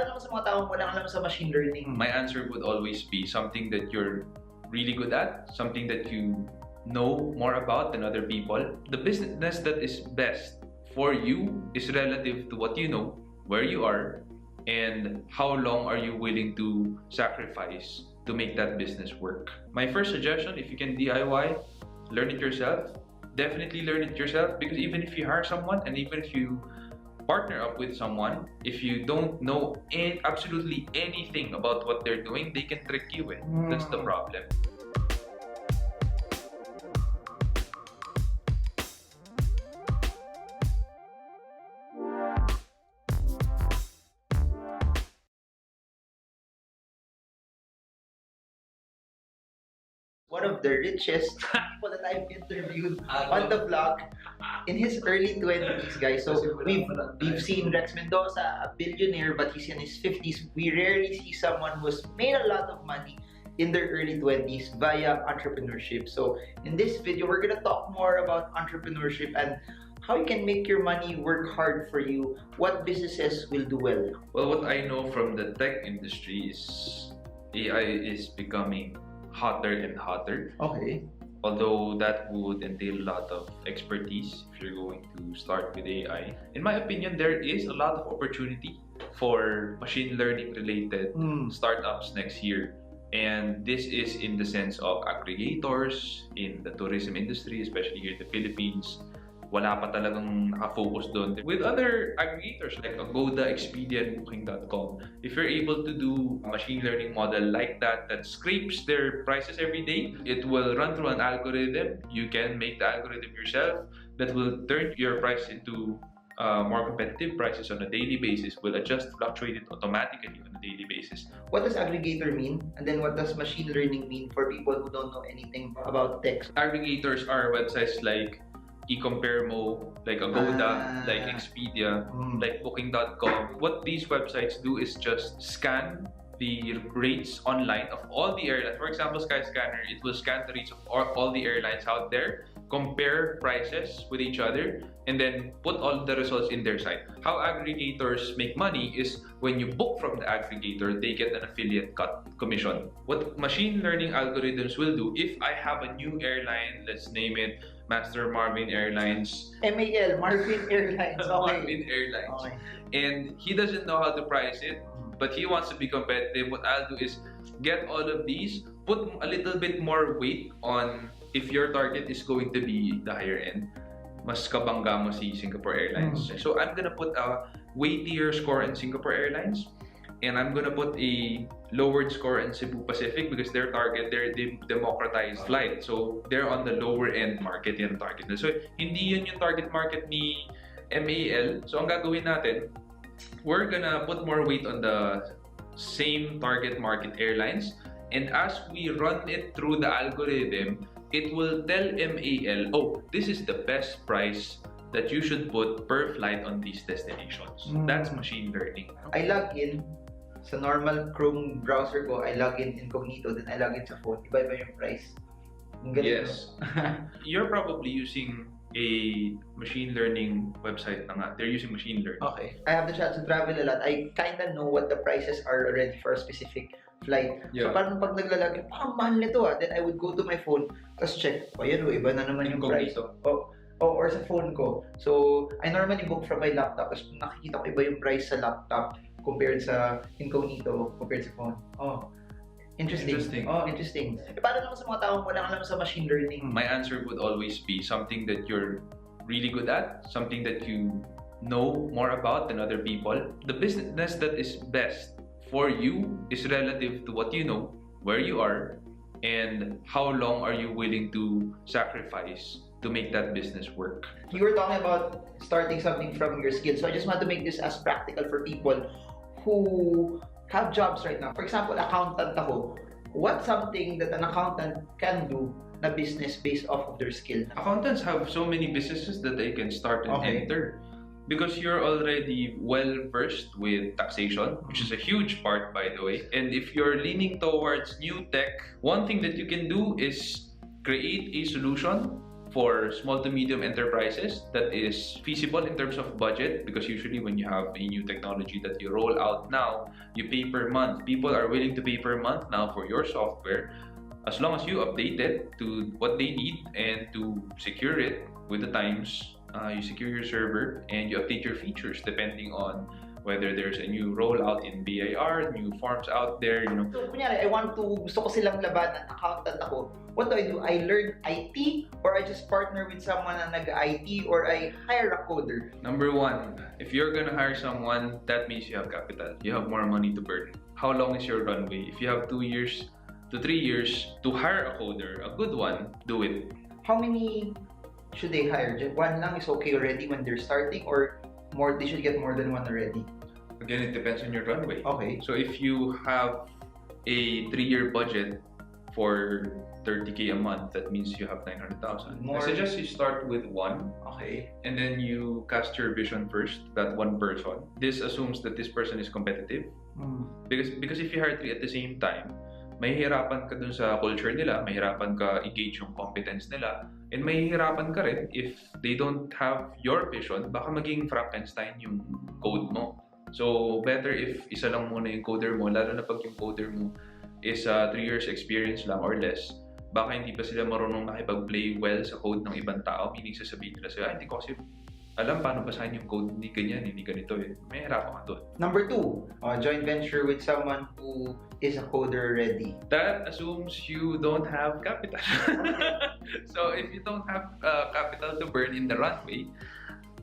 paano naman sa mga taong walang alam sa machine learning? My answer would always be something that you're really good at, something that you know more about than other people. The business that is best for you is relative to what you know, where you are, and how long are you willing to sacrifice to make that business work. My first suggestion, if you can DIY, learn it yourself. Definitely learn it yourself, because even if you hire someone and even if you partner up with someone, if you don't know absolutely anything about what they're doing, they can trick you. That's the problem. One of the richest people that I've interviewed on the vlog in his early 20s, guys. So we've seen Rex Mendoza, a billionaire, but he's in his 50s. We rarely see someone who's made a lot of money in their early 20s via entrepreneurship. So in this video, we're gonna talk more about entrepreneurship and how you can make your money work hard for you, what businesses will do well. Well, what I know from the tech industry is AI is becoming hotter and hotter. Okay. Although that would entail a lot of expertise if you're going to start with AI. In my opinion, there is a lot of opportunity for machine learning related startups next year. And this is in the sense of aggregators in the tourism industry, especially here in the Philippines. Wala pa talagang nakafocus doon. With other aggregators like Agoda, Expedia, and Booking.com, if you're able to do a machine learning model like that scrapes their prices every day, it will run through an algorithm. You can make the algorithm yourself that will turn your price into more competitive prices on a daily basis, will adjust, fluctuate it automatically on a daily basis. What does aggregator mean? And then what does machine learning mean for people who don't know anything about tech? Aggregators are websites like eComparemo, like Agoda, like Expedia, like Booking.com. What these websites do is just scan the rates online of all the airlines. For example, Skyscanner, it will scan the rates of all the airlines out there, compare prices with each other, and then put all the results in their site. How aggregators make money is when you book from the aggregator, they get an affiliate cut commission. What machine learning algorithms will do, if I have a new airline, let's name it Master Marvin Airlines. MAL, Marvin Airlines. Okay. Marvin Airlines. Okay. And he doesn't know how to price it, but he wants to be competitive. What I'll do is get all of these, put a little bit more weight on if your target is going to be the higher end. Mas kabangga mo si Singapore Airlines. So I'm gonna put a weightier score in Singapore Airlines, and I'm gonna put a lowered score in Cebu Pacific because their target, they're democratized flight. So they're on the lower end market yung target. So hindi yun yung target market ni MAL. So ang gagawin natin, we're gonna put more weight on the same target market airlines, and as we run it through the algorithm, it will tell MAL, oh, this is the best price that you should put per flight on these destinations. That's machine learning. I log in sa normal Chrome browser ko, I log in incognito, then I log in sa phone. Iba-iba yung price. Ang galing, yes. You're probably using a machine learning website na nga. They're using machine learning. Okay. I have the chance to travel a lot. I kinda know what the prices are already for a specific flight. Yeah. So parang pag naglalagay, mahal nito then I would go to my phone, tapos check, yan iba na naman yung price. Or sa phone ko. So, I normally book from my laptop, tapos nakikita ko iba yung price sa laptop compared sa incognito, compared sa phone. Interesting. Interesting. Paano naman sa mga taong walang alam sa machine learning? My answer would always be something that you're really good at, something that you know more about than other people. The business that is best for you is relative to what you know, where you are, and how long are you willing to sacrifice to make that business work. You were talking about starting something from your skills. So I just want to make this as practical for people who have jobs right now. For example, accountant ako. What's something that an accountant can do na business based off of their skill? Accountants have so many businesses that they can start and enter. Because you're already well versed with taxation, which is a huge part, by the way. And if you're leaning towards new tech, one thing that you can do is create a solution for small to medium enterprises that is feasible in terms of budget, because usually when you have a new technology that you roll out now, you pay per month. People are willing to pay per month now for your software, as long as you update it to what they need and to secure it with the times. You secure your server and you update your features depending on whether there's a new rollout in BIR, new forms out there, you know. So, kunyari, gusto ko silang labanan, accountant ako. What do? I learn IT, or I just partner with someone na nag-IT, or I hire a coder? Number one, if you're gonna hire someone, that means you have capital. You have more money to burn. How long is your runway? If you have 2 years to 3 years to hire a coder, a good one, do it. How many should they hire? Just one lang is okay already when they're starting, or more? They should get more than one already. Again, it depends on your runway. Okay. So if you have a 3-year budget for 30K a month, that means you have 900,000. I suggest you start with one. Okay. And then you cast your vision first, that one person. This assumes that this person is competitive. Because if you hire 3 at the same time, mahihirapan ka dun sa culture nila, mahihirapan ka engage yung competence nila, and mahihirapan ka rin if they don't have your vision, baka maging Frankenstein yung code mo. So, better if isa lang muna yung coder mo, lalo na pag yung coder mo is 3 years experience lang or less. Baka hindi pa sila marunong makipag-play well sa code ng ibang tao, meaning sasabihin nila sila, hindi ko kasi alam paano basahin yung code, hindi ganyan, hindi ganito eh. May hirapan ka doon. Number 2, joint venture with someone who is a coder already. That assumes you don't have capital. So if you don't have capital to burn in the runway,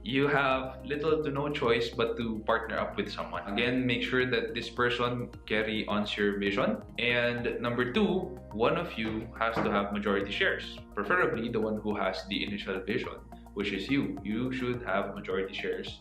you have little to no choice but to partner up with someone. Again, make sure that this person carry on your vision. And number 2, one of you has to have majority shares, preferably the one who has the initial vision, which is you. You should have majority shares.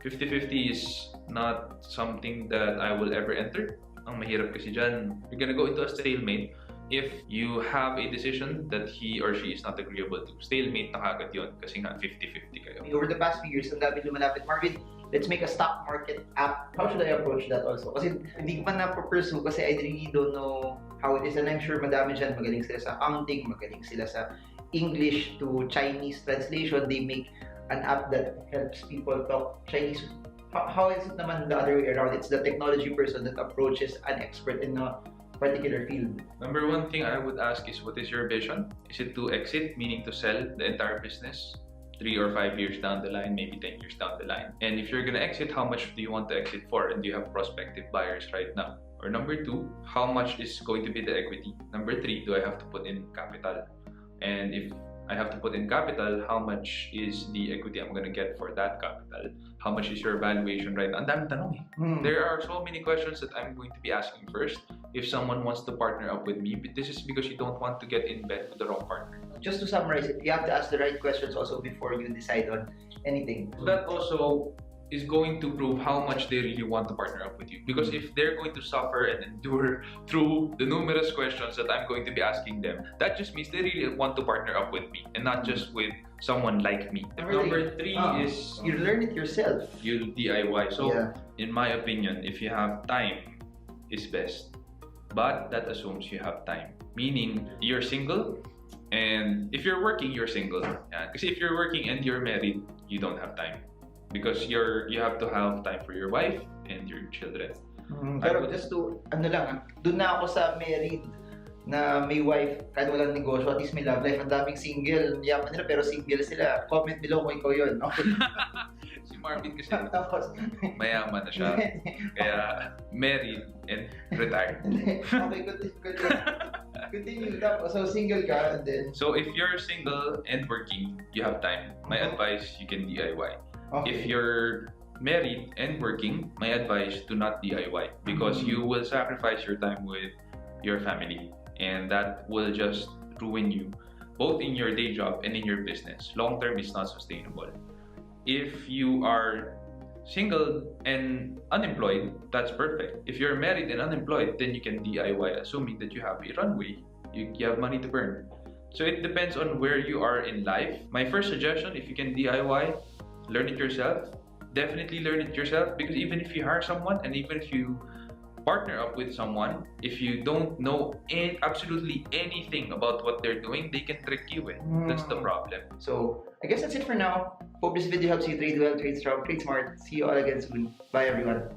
50-50 is not something that I will ever enter. Ang mahirap kasi dyan, you're gonna go into a stalemate if you have a decision that he or she is not agreeable to. Stalemate na kagad yun kasi nga 50-50 kayo. Over the past few years, ang dami lumalapit. Marvin, let's make a stock market app. How should I approach that also? Kasi hindi ko pa na-pursue kasi I really don't know how it is. And I'm sure madami dyan, magaling sila sa accounting, magaling sila sa English to Chinese translation. They make an app that helps people talk Chinese. How is it naman the other way around? It's the technology person that approaches an expert in a particular field. Number 1 thing I would ask is, what is your vision? Is it to exit, meaning to sell the entire business 3 or 5 years down the line, maybe 10 years down the line? And if you're gonna exit, how much do you want to exit for? And do you have prospective buyers right now? Or number 2, how much is going to be the equity? Number 3, do I have to put in capital? And if I have to put in capital, how much is the equity I'm gonna get for that capital? How much is your valuation right now? Ang daming tanong eh. There are so many questions that I'm going to be asking first if someone wants to partner up with me. But this is because you don't want to get in bed with the wrong partner. Just to summarize it, you have to ask the right questions also before you decide on anything. That also is going to prove how much they really want to partner up with you. Because if they're going to suffer and endure through the numerous questions that I'm going to be asking them, that just means they really want to partner up with me and not just with someone like me. Number 3 is you learn it yourself. You DIY. So in my opinion, if you have time, is best. But that assumes you have time. Meaning you're single, and if you're working, you're single. Because if you're working and you're married, you don't have time. Because you have to have time for your wife and your children. Pero just to, doon na ako sa married na may wife, kahit walang negosyo, at least may love life. Ang daming single, yaman nila pero single sila. Comment below kung ikaw yun. Okay. Si Marvin kasi mayaman na siya. Kaya married and retired. Okay, continue. So single ka and then... So if you're single and working, you have time. My advice, you can DIY. Okay. If you're married and working, my advice, do not DIY because you will sacrifice your time with your family, and that will just ruin you both in your day job and in your business. Long term is not sustainable. If you are single and unemployed, that's perfect. If you're married and unemployed, then you can DIY, assuming that you have a runway, you have money to burn. So it depends on where you are in life. My first suggestion, if you can DIY, learn it yourself. Definitely learn it yourself, because even if you hire someone and even if you partner up with someone, if you don't know absolutely anything about what they're doing, they can trick you with. That's the problem. So I guess that's it for now. Hope this video helps you trade well, trade strong, trade smart. See you all again soon. Bye everyone.